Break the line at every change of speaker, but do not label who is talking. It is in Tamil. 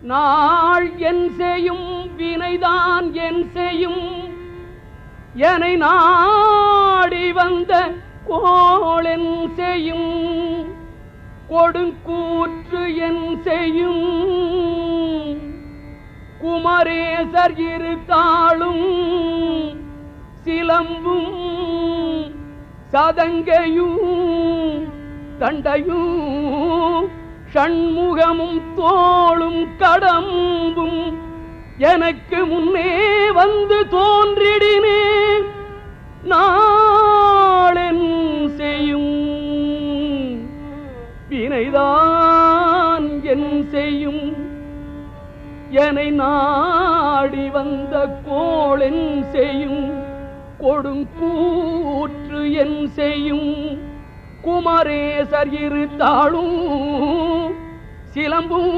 நாள் என் செய்யும் வினைதான் என் செய்யும் என்னை நாடி வந்த கோளென் செய்யும் கொடுங்கூற்று என் செய்யும் குமரேசர் இரு தாளும் சிலம்பும் சதங்கையும் தண்டையும் ஷண்முகமும் தோளும் கடம்பும் எனக்கு முன்னே வந்து தோன்றிடினே நாளென் செய்யும் வினைதான் என் செய்யும் என்னை நாடி வந்த கோளென் செய்யும் கொடுங்கூற்று என் செய்யும் குமரேசர் இரு தாளும் சிலம்பும்